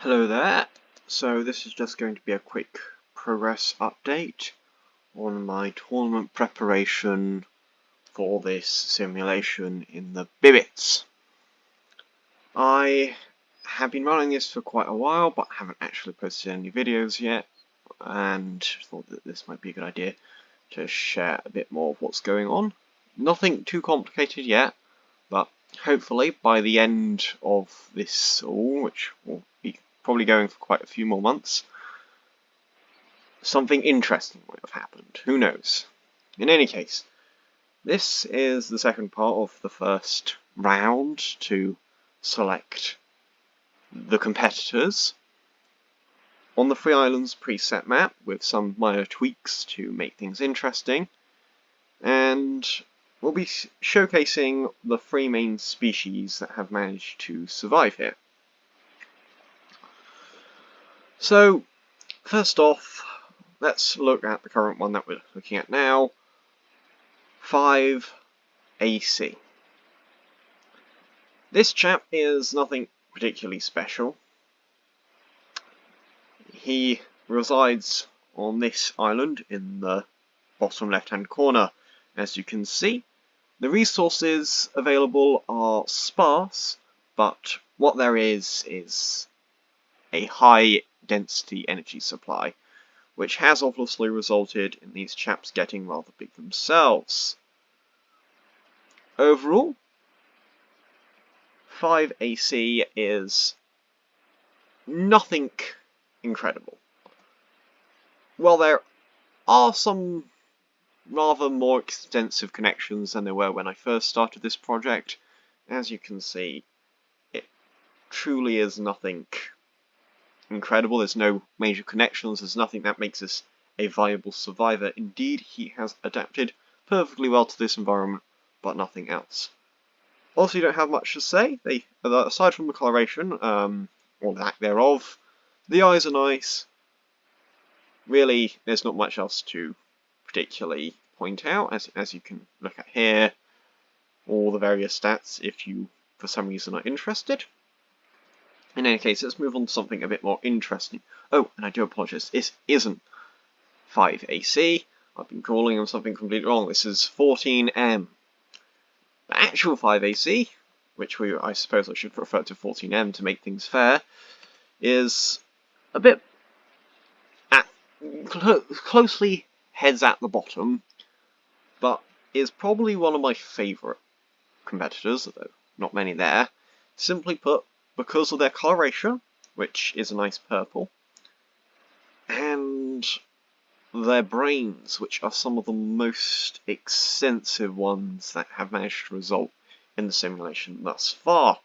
Hello there. So this is just going to be a quick progress update on my tournament preparation for this simulation in the Bibites. I have been running this for quite a while, but haven't actually posted any videos yet, and thought that this might be a good idea to share a bit more of what's going on. Nothing too complicated yet, but hopefully by the end of this all, which will be probably going for quite a few more months, something interesting would have happened. Who knows? In any case, this is the second part of the first round to select the competitors on the Free Islands preset map with some minor tweaks to make things interesting, and we'll be showcasing the three main species that have managed to survive here. So, first off, let's look at the current one that we're looking at now, 5AC. This chap is nothing particularly special. He resides on this island in the bottom left-hand corner. As you can see, the resources available are sparse, but what there is a high density energy supply, which has obviously resulted in these chaps getting rather big themselves. Overall, 5AC is nothing incredible. While there are some rather more extensive connections than there were when I first started this project, as you can see, it truly is nothing incredible. There's no major connections, there's nothing that makes this a viable survivor. Indeed, he has adapted perfectly well to this environment, but nothing else. Also, you don't have much to say. Aside from the coloration, or lack thereof, the eyes are nice. Really, there's not much else to particularly point out, as you can look at here, all the various stats if you, for some reason, are interested. In any case, let's move on to something a bit more interesting. Oh, and I do apologise, this isn't 5AC. I've been calling him something completely wrong. This is 14M. The actual 5AC, which I suppose I should refer to 14M to make things fair, is a bit closely heads at the bottom, but is probably one of my favourite competitors, although not many there. Simply put, because of their coloration, which is a nice purple, and their brains, which are some of the most extensive ones that have managed to result in the simulation thus far.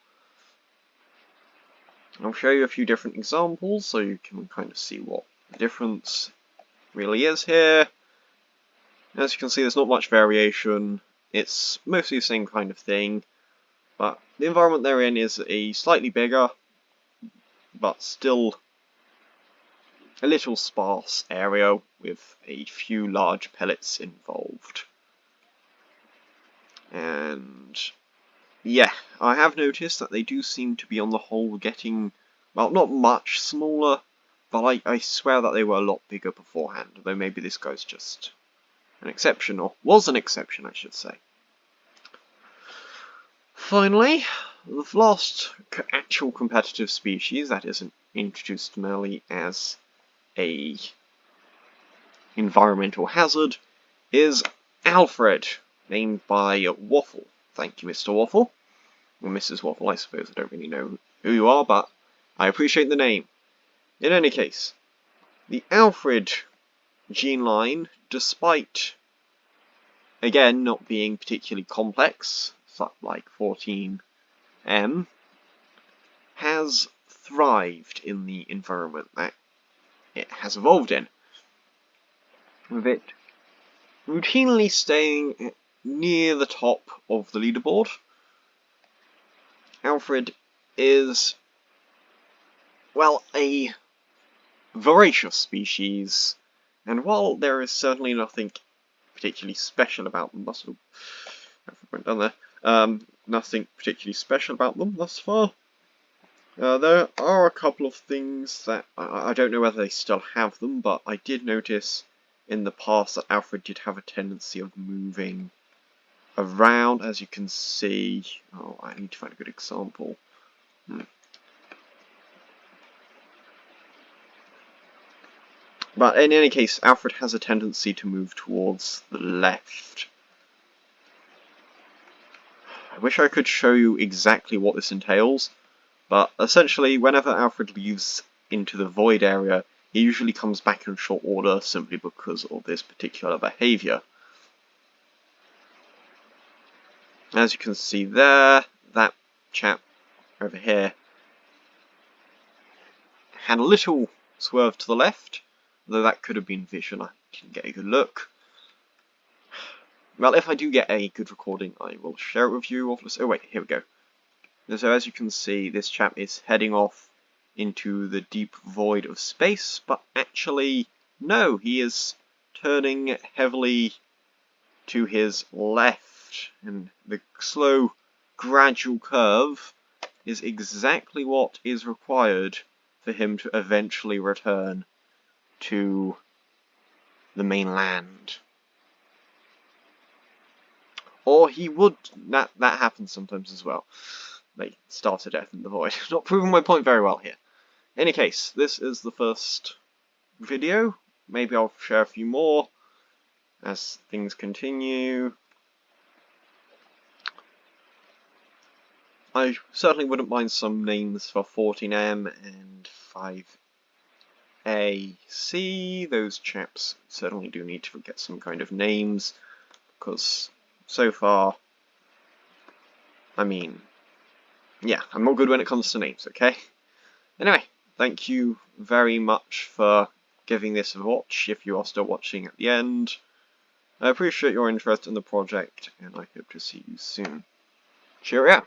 I'll show you a few different examples so you can kind of see what the difference really is here. As you can see, there's not much variation. It's mostly the same kind of thing, but the environment they're in is a slightly bigger, but still a little sparse area with a few large pellets involved. And yeah, I have noticed that they do seem to be on the whole getting, well, not much smaller, but I swear that they were a lot bigger beforehand, although maybe this guy's just an exception, or was an exception, I should say. Finally, the last actual competitive species that isn't introduced merely as a environmental hazard is AlfredE, named by Waffle. Thank you, Mr. Waffle. Or Mrs. Waffle, I suppose. I don't really know who you are, but I appreciate the name. In any case, the AlfredE gene line, despite, again, not being particularly complex, like 14M, has thrived in the environment that it has evolved in, with it routinely staying near the top of the leaderboard. AlfredE is, well, a voracious species, and while there is certainly nothing particularly special about them nothing particularly special about them thus far, There are a couple of things that I don't know whether they still have them, but I did notice in the past that Alfred did have a tendency of moving around, as you can see. Oh, I need to find a good example. But in any case, Alfred has a tendency to move towards the left. I wish I could show you exactly what this entails, but essentially whenever Alfred leaves into the void area, he usually comes back in short order simply because of this particular behaviour. As you can see there, that chap over here had a little swerve to the left, though that could have been vision. I didn't get a good look. Well, if I do get a good recording, I will share it with you. Oh wait, here we go. So as you can see, this chap is heading off into the deep void of space, but actually, no, he is turning heavily to his left, and the slow, gradual curve is exactly what is required for him to eventually return to the mainland. Or he would, that happens sometimes as well. They starve to death in the void. Not proving my point very well here. In any case, this is the first video. Maybe I'll share a few more as things continue. I certainly wouldn't mind some names for 14M and 5AC. Those chaps certainly do need to get some kind of names, because so far, I mean, yeah, I'm not good when it comes to names, okay? Anyway, thank you very much for giving this a watch, if you are still watching at the end. I appreciate your interest in the project, and I hope to see you soon. Cheerio!